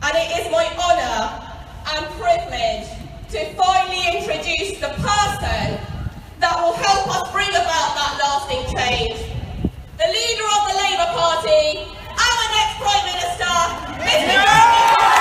and it is my honour and privilege to finally introduce the person that will help us bring about that lasting change. The leader of the Labour Party, our next Prime Minister, Mr. Corbyn.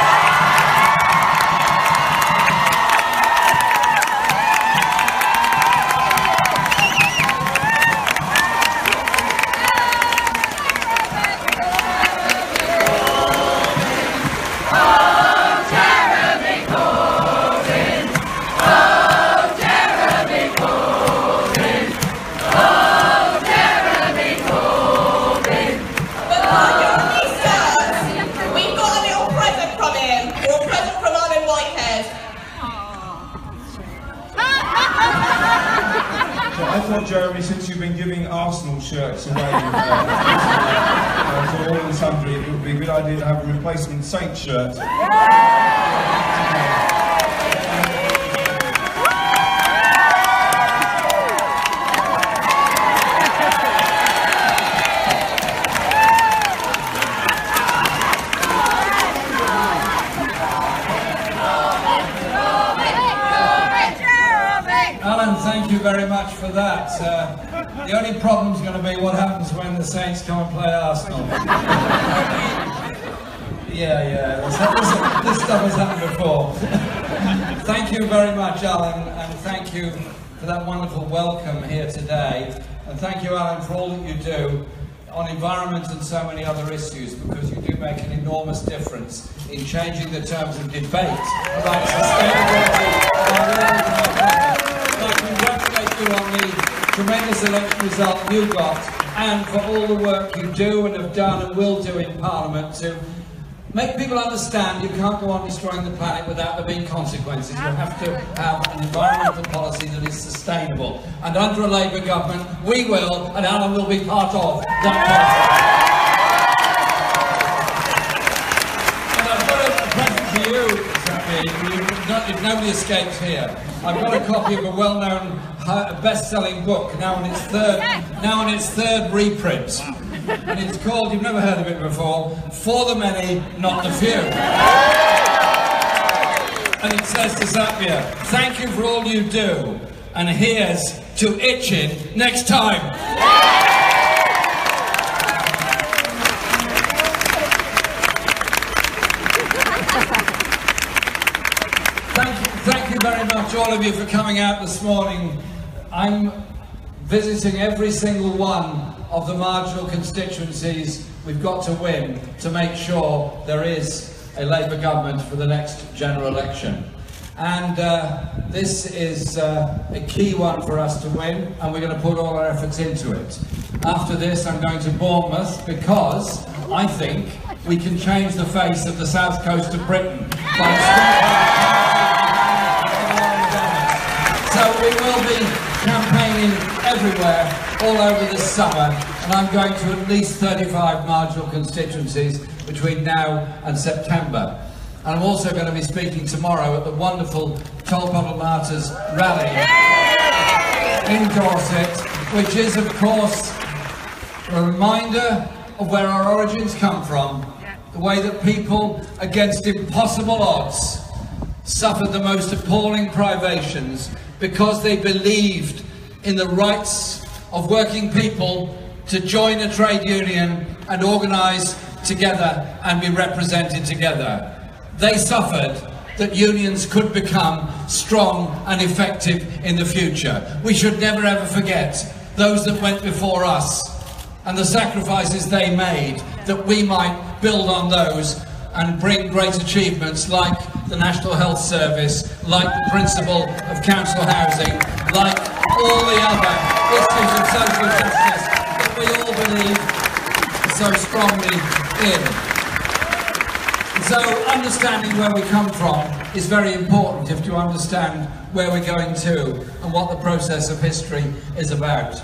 Jeremy, since you've been giving Arsenal shirts away to all and sundry, it would be a good idea to have a replacement Saints shirt. Thank you very much for that. The only problem's going to be what happens when the Saints come and play Arsenal. Yeah, this stuff has happened before. Thank you very much, Alan, and thank you for that wonderful welcome here today. And thank you, Alan, for all that you do on environment and so many other issues, because you do make an enormous difference in changing the terms of debate about sustainability. I congratulate you on the tremendous election result you got, and for all the work you do and have done and will do in Parliament to make people understand you can't go on destroying the planet without there being consequences. You have to have an environmental policy that is sustainable. And under a Labour government, we will, and Alan will be part of that policy. And I've got a present for you, if nobody escapes here. I've got a copy of a well-known best-selling book, now on its third reprint. And it's called, you've never heard of it before, For the Many, Not the Few. And it says to Zambia, thank you for all you do, and here's to Itchen next time. Thank you very much, all of you, for coming out this morning. I'm visiting every single one of the marginal constituencies we've got to win to make sure there is a Labour government for the next general election. And this is a key one for us to win, and we're going to put all our efforts into it. After this, I'm going to Bournemouth, because I think we can change the face of the south coast of Britain by so we will be campaigning everywhere, all over this summer, and I'm going to at least 35 marginal constituencies between now and September. And I'm also going to be speaking tomorrow at the wonderful Tolpuddle Martyrs rally in Dorset, which is, of course, a reminder of where our origins come from, the way that people, against impossible odds, suffered the most appalling privations because they believed in the rights of working people to join a trade union and organise together and be represented together. They suffered that unions could become strong and effective in the future. We should never ever forget those that went before us and the sacrifices they made, that we might build on those and bring great achievements like the National Health Service, like the principle of council housing, like all the other issues of social justice that we all believe so strongly in. So understanding where we come from is very important if you understand where we're going to and what the process of history is about.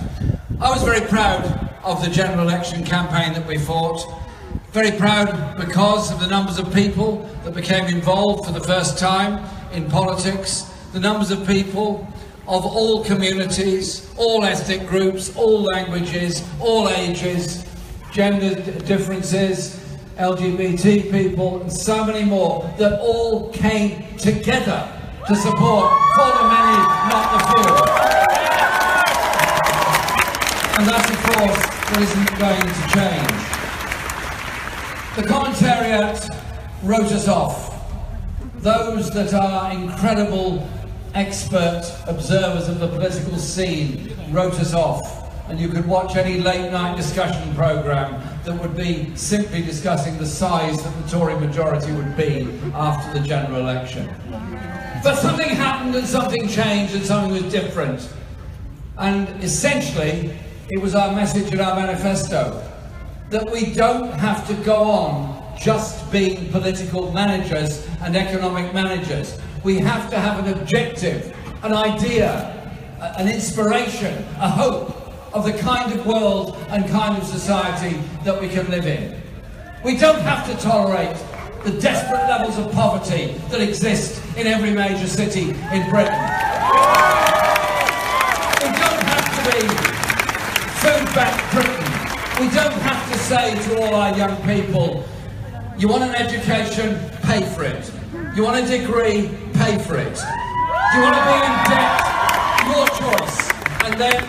I was very proud of the general election campaign that we fought. Very proud because of the numbers of people that became involved for the first time in politics, the numbers of people of all communities, all ethnic groups, all languages, all ages, gender differences, LGBT people, and so many more that all came together to support for the many, not the few. And that's, of course, what isn't going to change. The commentariat wrote us off. Those that are incredible expert observers of the political scene wrote us off. And you could watch any late-night discussion programme that would be simply discussing the size that the Tory majority would be after the general election. But something happened and something changed and something was different. And essentially, it was our message in our manifesto that we don't have to go on just being political managers and economic managers. We have to have an objective, an idea, an inspiration, a hope of the kind of world and kind of society that we can live in. We don't have to tolerate the desperate levels of poverty that exist in every major city in Britain. We don't have to be food-backed Britain. We don't have to say to all our young people, you want an education, pay for it. You want a degree, pay for it. You want to be in debt, your choice. And then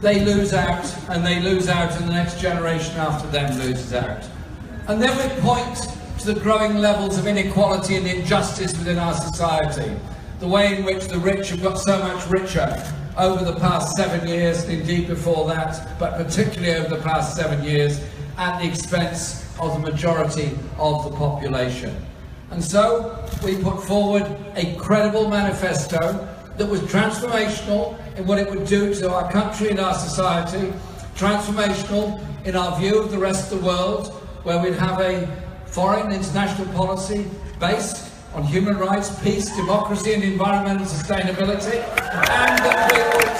they lose out, and they lose out, and the next generation after them loses out. And then we point to the growing levels of inequality and injustice within our society. The way in which the rich have got so much richer over the past 7 years, and indeed before that, but particularly over the past 7 years, at the expense of the majority of the population. And so we put forward a credible manifesto that was transformational in what it would do to our country and our society, transformational in our view of the rest of the world, where we'd have a foreign and international policy based on human rights, peace, democracy and environmental sustainability, and that we would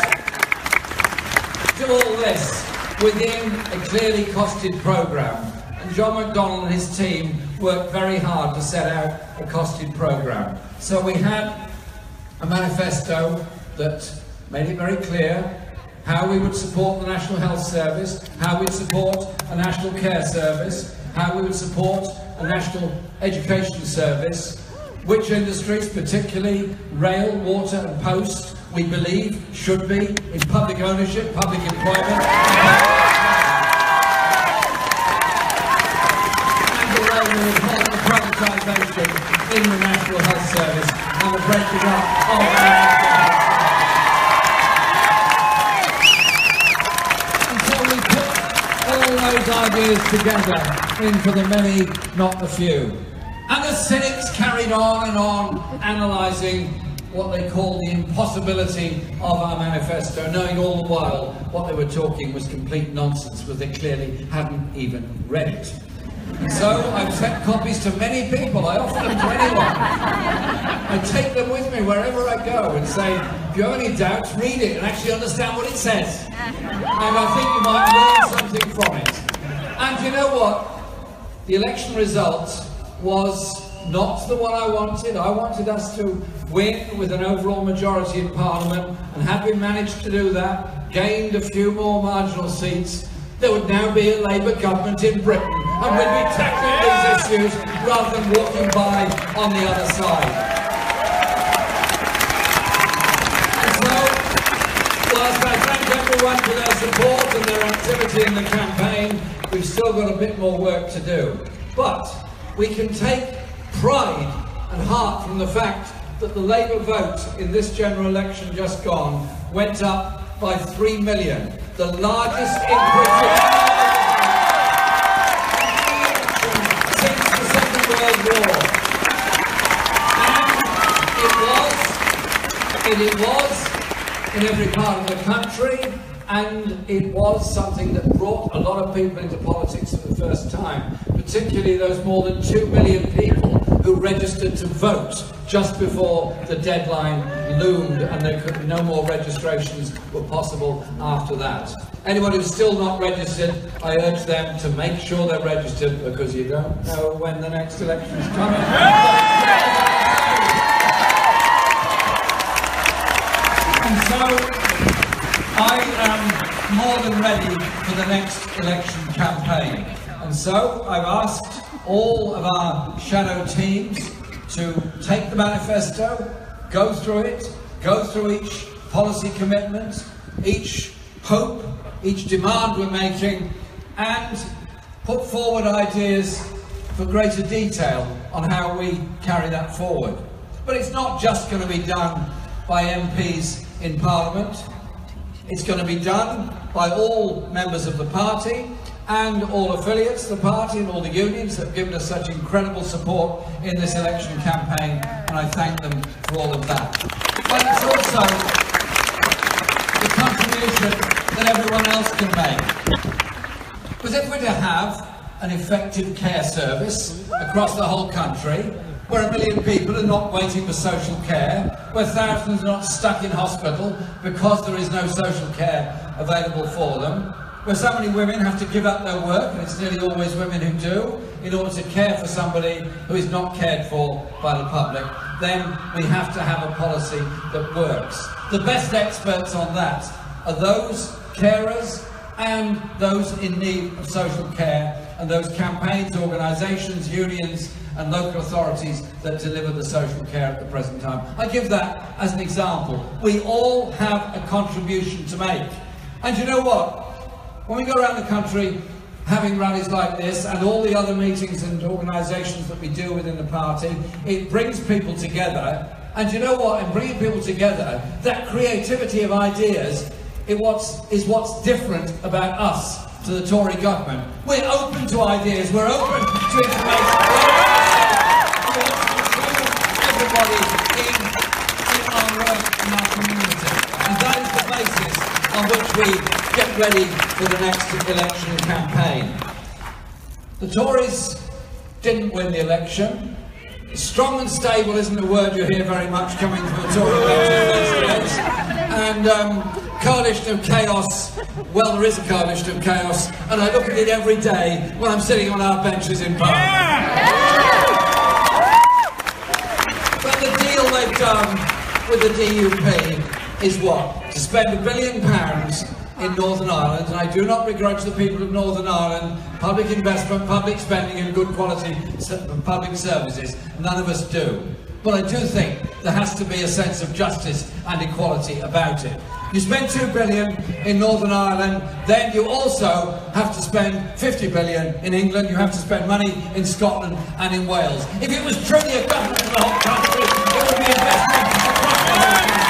do all this within a clearly costed programme. And John McDonnell and his team worked very hard to set out a costed programme. So we had a manifesto that made it very clear how we would support the National Health Service, how we'd support a National Care Service, how we would support a National Education Service, which industries, particularly rail, water and post, we believe should be in public ownership, public employment, and the way we would halt the privatisation in the National Health Service and the breaking up of the National Health Service. And so we put all those ideas together into the many, not the few. And the cynics carried on and on, analysing what they call the impossibility of our manifesto, knowing all the while what they were talking was complete nonsense, because they clearly hadn't even read it. And so I've sent copies to many people. I offer them to anyone. I take them with me wherever I go and say, if you have any doubts, read it and actually understand what it says. And I think you might learn something from it. And you know what? The election result was not the one I wanted. I wanted us to win with an overall majority in Parliament, and had we managed to do that, gained a few more marginal seats, there would now be a Labour government in Britain, and we'd be tackling these issues rather than walking by on the other side. And so, whilst I thank everyone for their support and their activity in the campaign, we've still got a bit more work to do. But we can take pride and heart from the fact that the Labour vote in this general election just gone went up by 3 million, the largest increase since the Second World War. And it was in every part of the country, and it was something that brought a lot of people into politics for the first time, particularly those more than 2 million people who registered to vote just before the deadline loomed, and there could be no more registrations were possible after that. Anyone who's still not registered, I urge them to make sure they're registered, because you don't know when the next election is coming. And so I am more than ready for the next election campaign. And so I've asked all of our shadow teams to take the manifesto, go through it, go through each policy commitment, each hope, each demand we're making, and put forward ideas for greater detail on how we carry that forward. But it's not just going to be done by MPs in Parliament. It's going to be done by all members of the party and all affiliates of the party and all the unions that have given us such incredible support in this election campaign, and I thank them for all of that. But it's also the contribution that everyone else can make. Because if we're to have an effective care service across the whole country, where 1 million people are not waiting for social care, where thousands are not stuck in hospital because there is no social care available for them, where so many women have to give up their work, and it's nearly always women who do, in order to care for somebody who is not cared for by the public, then we have to have a policy that works. The best experts on that are those carers and those in need of social care, and those campaigns, organisations, unions and local authorities that deliver the social care at the present time. I give that as an example. We all have a contribution to make. And you know what? When we go around the country having rallies like this and all the other meetings and organisations that we do within the party, it brings people together. And you know what? In bringing people together, that creativity of ideas is what's different about us to the Tory government. We're open to ideas, we're open to information, we want to include everybody in our work, in our community. And that is the basis on which we get ready for the next election campaign. The Tories didn't win the election. Strong and stable isn't a word you hear very much coming from the Tory election these days. And coalition of chaos, well, there is a coalition of chaos, and I look at it every day when I'm sitting on our benches in Parliament. But the deal they've done with the DUP is what? To spend £1 billion in Northern Ireland, and I do not begrudge the people of Northern Ireland public investment, public spending and good quality public services. None of us do. But I do think there has to be a sense of justice and equality about it. You spend £2 billion in Northern Ireland, then you also have to spend £50 billion in England, you have to spend money in Scotland and in Wales. If it was truly a government of the whole country, it would be investment across the whole country.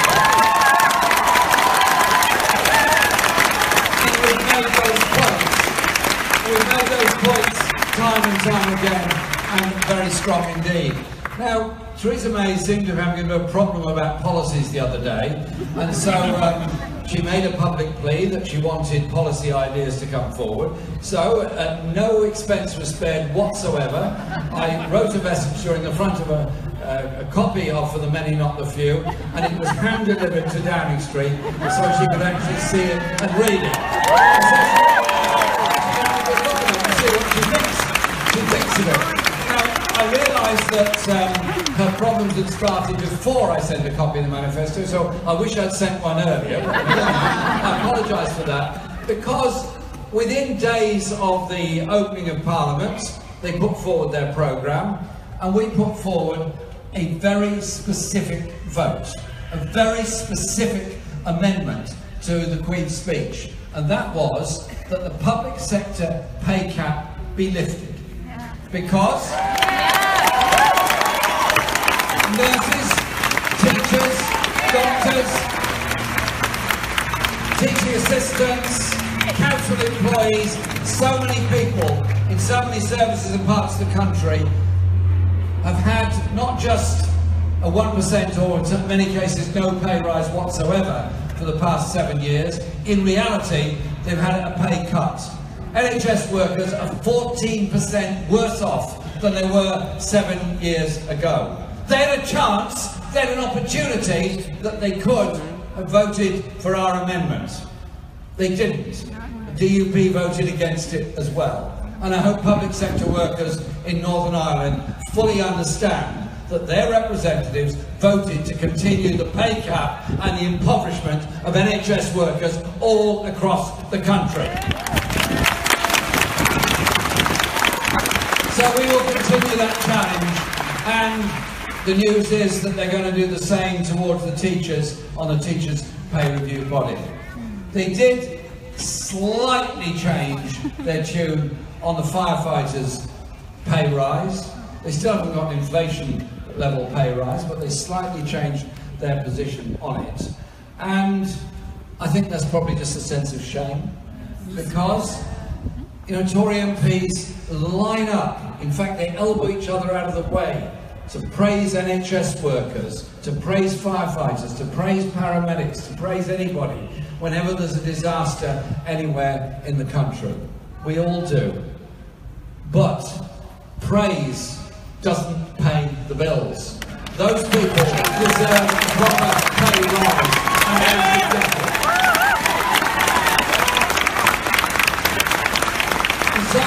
We've made those points time and time again, and very strong indeed. Now, Theresa May seemed to be having a problem about policies the other day, and so she made a public plea that she wanted policy ideas to come forward. So, at no expense was spared whatsoever, I wrote a message during the front of a copy of For the Many Not the Few, and it was hand-delivered to Downing Street so she could actually see it and read it. She thinks of it. Now, I realised that her problems had started before I sent a copy of the manifesto, so I wish I'd sent one earlier. I apologise for that, because within days of the opening of Parliament, they put forward their programme, and we put forward a very specific vote, a very specific amendment to the Queen's speech, and that was that the public sector pay cap be lifted. Because nurses, teachers, doctors, teaching assistants, council employees, so many people in so many services and parts of the country have had not just a 1% or in many cases no pay rise whatsoever for the past 7 years. In reality, they've had a pay cut. NHS workers are 14% worse off than they were 7 years ago. They had a chance, they had an opportunity that they could have voted for our amendment. They didn't. The DUP voted against it as well. And I hope public sector workers in Northern Ireland fully understand that their representatives voted to continue the pay cap and the impoverishment of NHS workers all across the country. So we will continue that challenge, and the news is that they're going to do the same towards the teachers on the teachers' pay review body. They did slightly change their tune on the firefighters' pay rise. They still haven't got an inflation level pay rise, but they slightly changed their position on it. And I think that's probably just a sense of shame, because Tory MPs line up, in fact they elbow each other out of the way to praise NHS workers, to praise firefighters, to praise paramedics, to praise anybody whenever there's a disaster anywhere in the country. We all do. But praise doesn't pay the bills. Those people deserve a proper pay rise. And so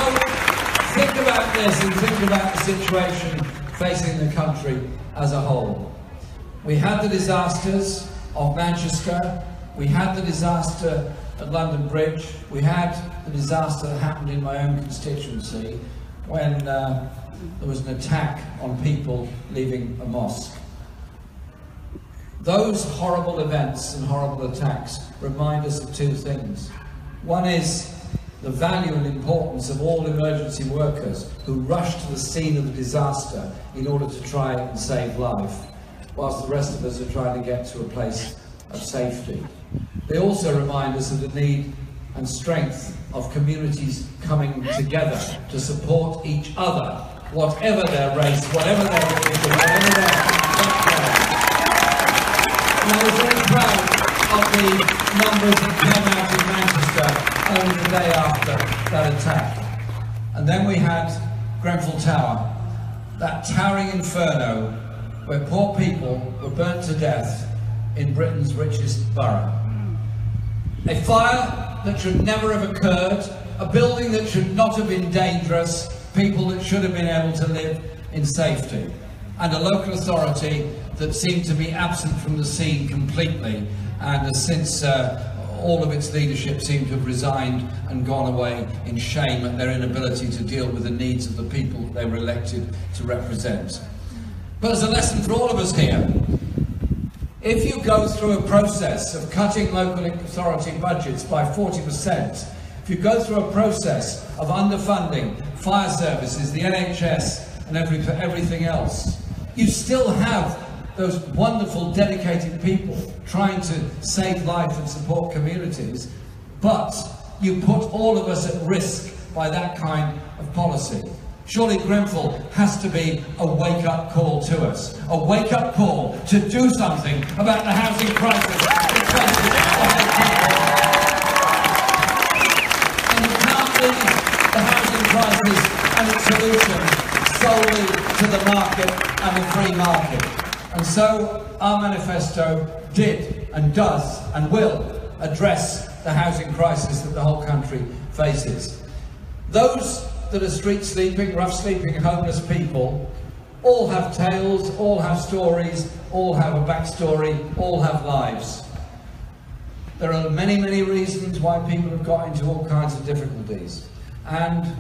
think about this and think about the situation facing the country as a whole. We had the disasters of Manchester, we had the disaster at London Bridge, we had the disaster that happened in my own constituency when there was an attack on people leaving a mosque. Those horrible events and horrible attacks remind us of two things. One is the value and importance of all emergency workers who rush to the scene of the disaster in order to try and save life, whilst the rest of us are trying to get to a place of safety. They also remind us of the need and strength of communities coming together to support each other, whatever their race, whatever their religion, whatever their background. And I was very proud of the numbers that came out in Manchester only the day after that attack. And then we had Grenfell Tower, that towering inferno where poor people were burnt to death in Britain's richest borough. A fire that should never have occurred, a building that should not have been dangerous, people that should have been able to live in safety, and a local authority that seemed to be absent from the scene completely, and has since all of its leadership seemed to have resigned and gone away in shame at their inability to deal with the needs of the people they were elected to represent. But there's a lesson for all of us here. If you go through a process of cutting local authority budgets by 40%, if you go through a process of underfunding fire services, the NHS and everything else, you still have those wonderful dedicated people trying to save life and support communities, but you put all of us at risk by that kind of policy. Surely Grenfell has to be a wake-up call to us, a wake-up call to do something about the housing crisis that faces ordinary people. And you can't leave the housing crisis and its solution solely to the market and the free market. And so our manifesto did and does and will address the housing crisis that the whole country faces. Those that are street sleeping, rough sleeping, homeless people all have tales, all have stories, all have a backstory, all have lives. There are many, many reasons why people have got into all kinds of difficulties, and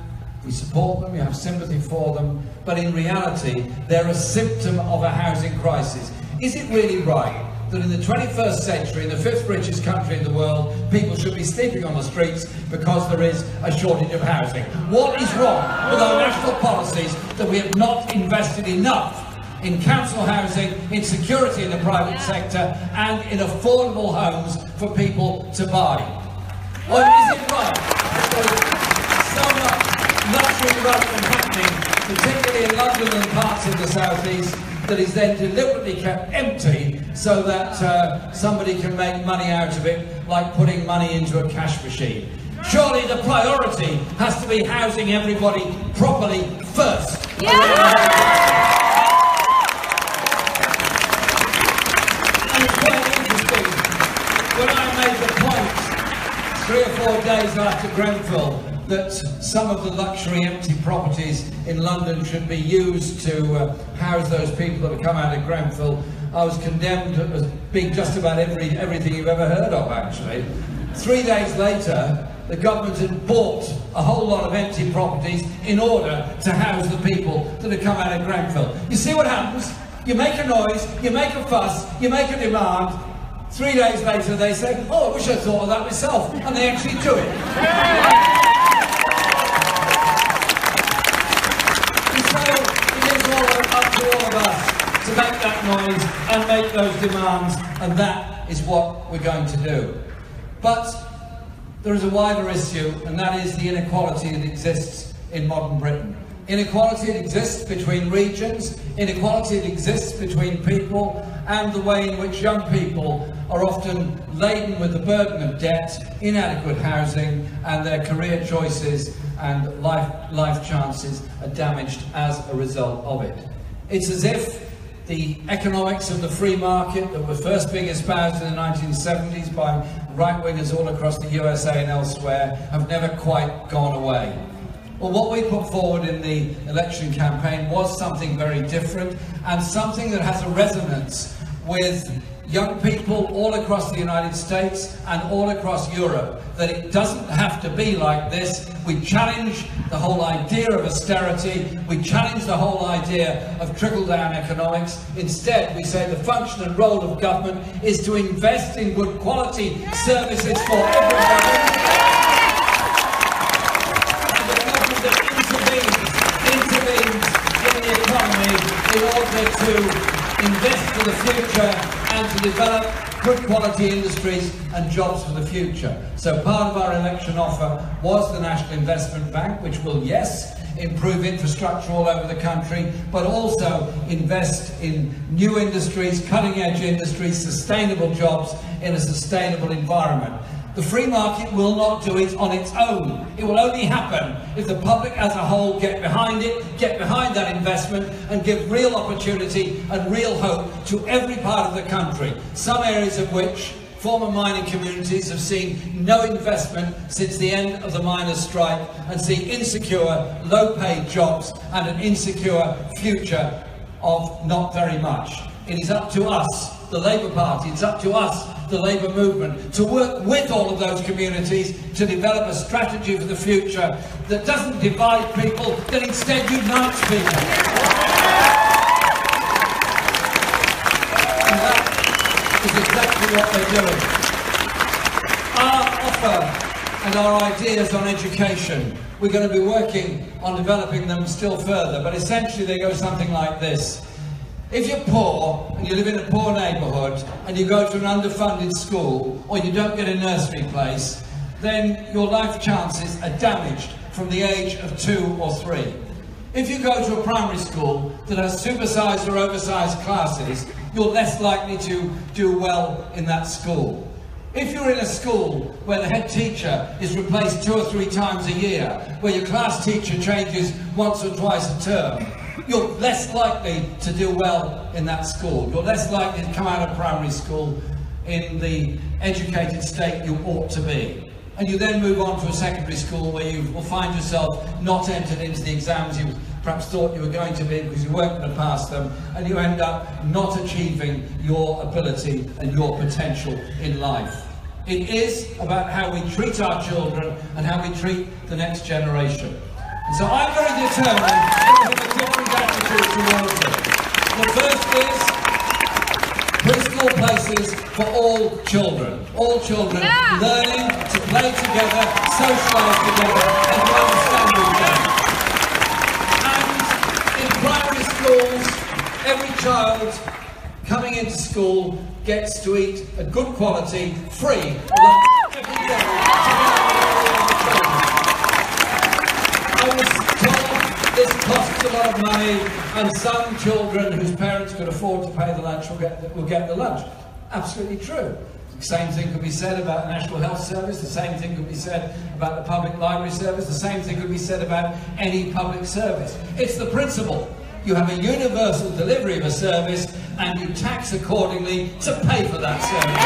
we support them, we have sympathy for them, but in reality they're a symptom of a housing crisis. Is it really right that in the 21st century, in the 5th richest country in the world, people should be sleeping on the streets because there is a shortage of housing? What is wrong with our national policies that we have not invested enough in council housing, in security in the private sector, and in affordable homes for people to buy? Or is it right that there is so much luxury development happening, particularly in London and parts of the South East, that is then deliberately kept empty so that somebody can make money out of it, like putting money into a cash machine? Surely the priority has to be housing everybody properly first. Yeah! And it's quite interesting, when I made the point 3 or 4 days after Grenfell that some of the luxury empty properties in London should be used to house those people that have come out of Grenfell, I was condemned as being just about everything you've ever heard of, actually. 3 days later, the government had bought a whole lot of empty properties in order to house the people that have come out of Grenfell. You see what happens? You make a noise, you make a fuss, you make a demand. 3 days later they say, oh, I wish I'd thought of that myself, and they actually do it. And so it is all up to all of us to make that noise and make those demands, and that is what we're going to do. But there is a wider issue, and that is the inequality that exists in modern Britain. Inequality that exists between regions, inequality that exists between people, and the way in which young people are often laden with the burden of debt, inadequate housing, and their career choices and life chances are damaged as a result of it. It's as if the economics of the free market that were first being espoused in the 1970s by right-wingers all across the USA and elsewhere have never quite gone away. Well, what we put forward in the election campaign was something very different, and something that has a resonance with young people all across the United States and all across Europe, that it doesn't have to be like this. We challenge the whole idea of austerity, we challenge the whole idea of trickle-down economics. Instead, we say the function and role of government is to invest in good quality services for everybody. And the government that intervenes in the economy in order to invest for the future and to develop good quality industries and jobs for the future. So part of our election offer was the National Investment Bank, which will, yes, improve infrastructure all over the country, but also invest in new industries, cutting-edge industries, sustainable jobs in a sustainable environment. The free market will not do it on its own. It will only happen if the public as a whole get behind it, get behind that investment, and give real opportunity and real hope to every part of the country, some areas of which former mining communities have seen no investment since the end of the miners' strike, and see insecure, low-paid jobs and an insecure future of not very much. It is up to us, the Labour Party, it's up to us, the Labour movement, to work with all of those communities to develop a strategy for the future that doesn't divide people, that instead unites people. And that is exactly what they're doing. Our offer and our ideas on education, we're going to be working on developing them still further, but essentially they go something like this. If you're poor, and you live in a poor neighbourhood, and you go to an underfunded school, or you don't get a nursery place, then your life chances are damaged from the age of 2 or 3. If you go to a primary school that has supersized or oversized classes, you're less likely to do well in that school. If you're in a school where the head teacher is replaced 2 or 3 times a year, where your class teacher changes once or twice a term, you're less likely to do well in that school. You're less likely to come out of primary school in the educated state you ought to be. And you then move on to a secondary school where you will find yourself not entered into the exams you perhaps thought you were going to be because you weren't going to pass them, and you end up not achieving your ability and your potential in life. It is about how we treat our children and how we treat the next generation. And so I'm very determined to have a different attitude towards it. The first is preschool places for all children. All children learning to play together, socialise together, and to understand each other. And in primary schools, every child coming into school gets to eat a good quality, free lunch every day. I was told this costs a lot of money, and some children whose parents could afford to pay the lunch will get the lunch. Absolutely true. The same thing could be said about the National Health Service, the same thing could be said about the Public Library Service, the same thing could be said about any public service. It's the principle. You have a universal delivery of a service, and you tax accordingly to pay for that service.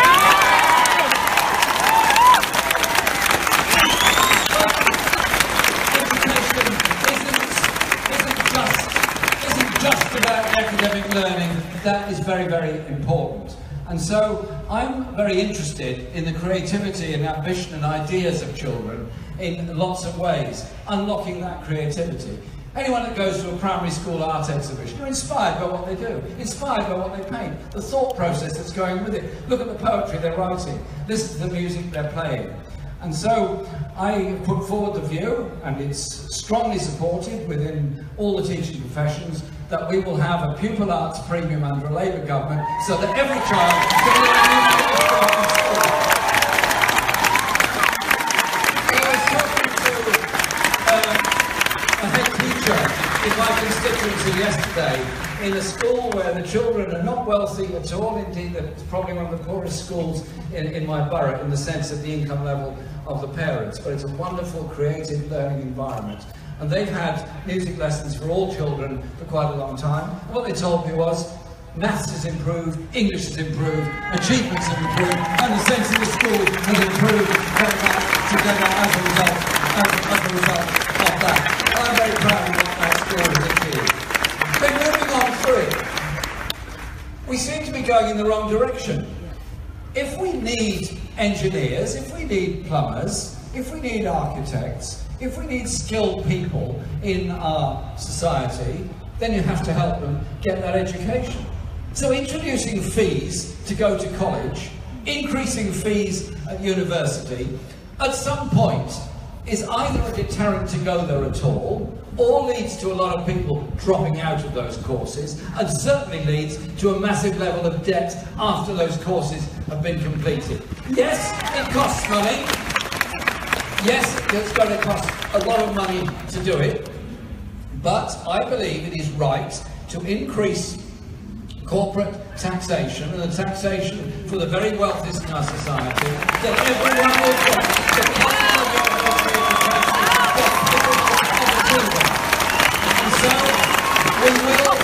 Just about academic learning. That is very, very important. And so I'm very interested in the creativity and ambition and ideas of children, in lots of ways, unlocking that creativity. Anyone that goes to a primary school art exhibition, you're inspired by what they do, inspired by what they paint, the thought process that's going with it. Look at the poetry they're writing, listen to the music they're playing. And so I put forward the view, and it's strongly supported within all the teaching professions, that we will have a pupil arts premium under a Labour government so that every child can learn music at school. I was talking to a head teacher in my constituency yesterday in a school where the children are not wealthy at all. Indeed, it's probably one of the poorest schools in my borough in the sense of the income level of the parents, but it's a wonderful creative learning environment. And they've had music lessons for all children for quite a long time. And what they told me was, maths has improved, English has improved, achievements have improved, and the sense of the school has improved very much together as a result of that. I'm very proud of what that school has achieved. But moving on through it, we seem to be going in the wrong direction. If we need engineers, if we need plumbers, if we need architects, if we need skilled people in our society, then you have to help them get that education. So introducing fees to go to college, increasing fees at university, at some point is either a deterrent to go there at all, or leads to a lot of people dropping out of those courses, and certainly leads to a massive level of debt after those courses have been completed. Yes, it costs money. Yes, it's going to cost a lot of money to do it, but I believe it is right to increase corporate taxation and the taxation for the very wealthiest in our society, that everyone will get the cost of your corporate taxes, and so we will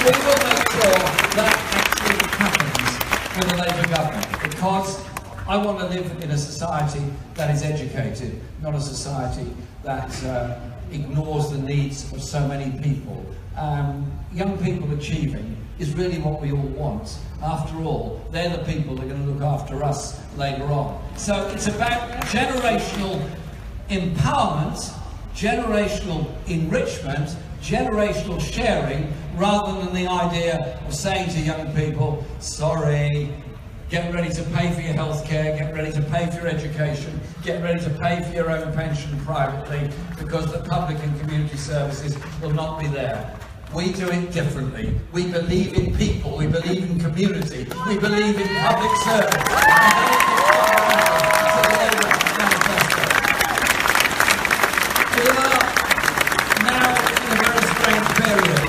make sure that actually happens with the Labour government, because I want to live in a society that is educated, not a society that ignores the needs of so many people. Young people achieving is really what we all want. After all, they're the people that are going to look after us later on. So it's about generational empowerment, generational enrichment, generational sharing, rather than the idea of saying to young people, sorry, get ready to pay for your health care, get ready to pay for your education, get ready to pay for your own pension privately, because the public and community services will not be there. We do it differently. We believe in people, we believe in community, we believe in public service. We are now in a very strange period.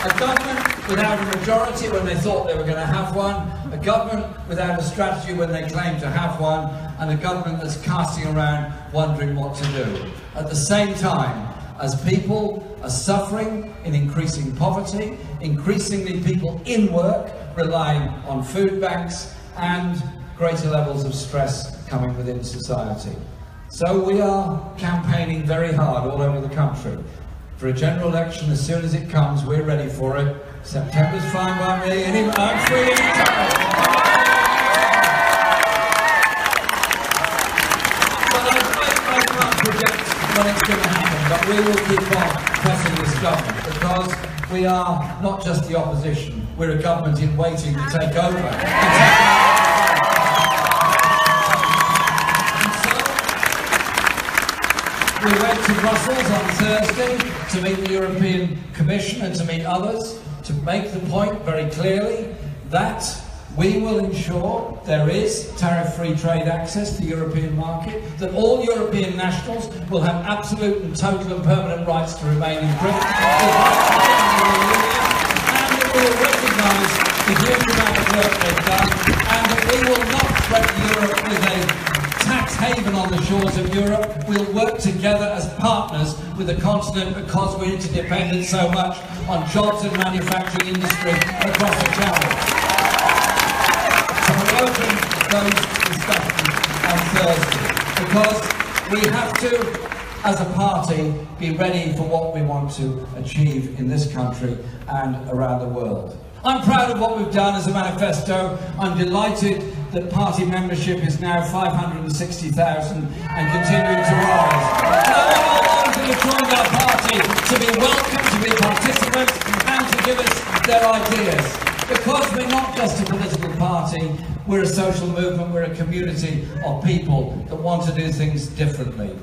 A government without a majority when they thought they were going to have one, a government without a strategy when they claimed to have one, and a government that's casting around wondering what to do. At the same time, as people are suffering in increasing poverty, increasingly people in work relying on food banks, and greater levels of stress coming within society. So we are campaigning very hard all over the country for a general election. As soon as it comes, we're ready for it. September's fine by me, I'm free anytime. But I can't predict when it's going to happen, but we will keep on pressing this government, because we are not just the opposition, we're a government in waiting to take over. We went to Brussels on Thursday to meet the European Commission and to meet others, to make the point very clearly that we will ensure there is tariff-free trade access to the European market, that all European nationals will have absolute and total and permanent rights to remain in Britain, and that we will recognise the huge amount of work they've done, and that we will not threaten Europe with a tax haven on the shores of Europe. We'll work together as partners with the continent, because we're interdependent so much on jobs and manufacturing industry across the channel. So we open those discussions on Thursday, because we have to, as a party, be ready for what we want to achieve in this country and around the world. I'm proud of what we've done as a manifesto. I'm delighted that party membership is now 560,000 and continuing to rise. And I want all those who have joined our party to be welcome, to be participants, and to give us their ideas. Because we're not just a political party, we're a social movement, we're a community of people that want to do things differently.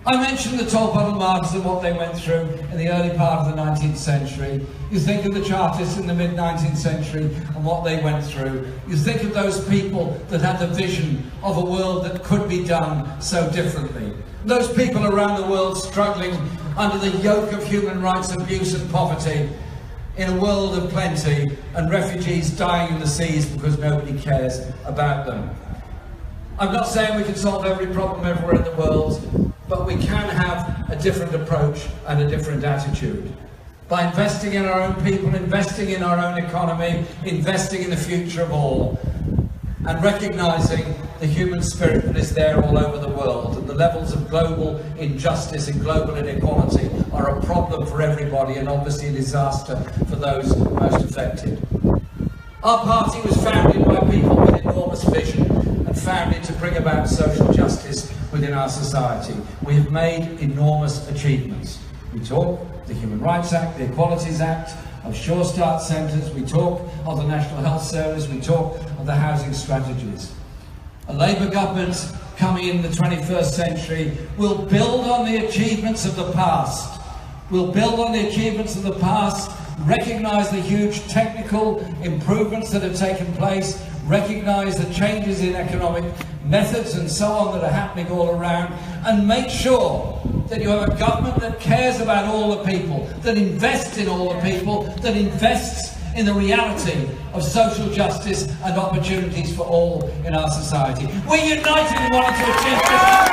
I mentioned the Tall Bottle martyrs and what they went through in the early part of the 19th century. You think of the Chartists in the mid-19th century and what they went through. You think of those people that had the vision of a world that could be done so differently. Those people around the world struggling under the yoke of human rights abuse and poverty in a world of plenty, and refugees dying in the seas because nobody cares about them. I'm not saying we can solve every problem everywhere in the world, but we can have a different approach and a different attitude. By investing in our own people, investing in our own economy, investing in the future of all, and recognising the human spirit that is there all over the world, and the levels of global injustice and global inequality are a problem for everybody, and obviously a disaster for those most affected. Our party was founded by people with enormous vision and founded to bring about social justice within our society. We have made enormous achievements. We talk the Human Rights Act, the Equalities Act, of Sure Start centres, we talk of the National Health Service, we talk of the housing strategies. A Labour government coming in the 21st century will build on the achievements of the past. We'll build on the achievements of the past, recognise the huge technical improvements that have taken place, recognise the changes in economic methods and so on that are happening all around, and make sure that you have a government that cares about all the people, that invests in all the people, that invests in the reality of social justice and opportunities for all in our society. We're united in wanting to achieve this.